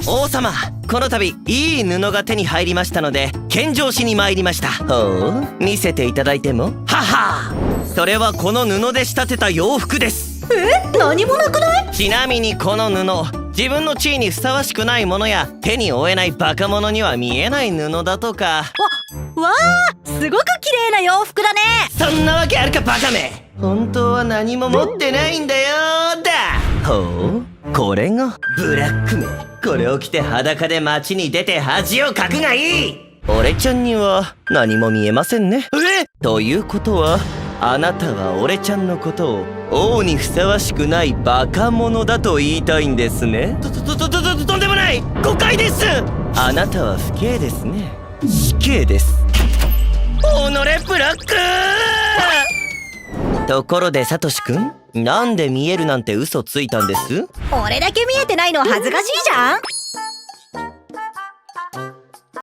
王様、この度いい布が手に入りましたので献上しに参りました。ほう、見せていただいても。はは、それはこの布で仕立てた洋服です。何もなくない？ちなみにこの布、自分の地位にふさわしくないものや手に負えないバカ者には見えない布だとか。わあ、すごく綺麗な洋服だね。そんなわけあるかバカめ。本当は何も持ってないんだよだ。ほう、これがブラックめ。これを着て裸で街に出て恥をかくがいい。俺ちゃんには何も見えませんね。ということはあなたは俺ちゃんのことを王にふさわしくないバカ者だと言いたいんですね。とんでもない、誤解です。あなたは不敬ですね。死刑です。おのれブラック。ところでサトシくん、なんで見えるなんて嘘ついたんです？俺だけ見えてないのは恥ずかしいじゃん。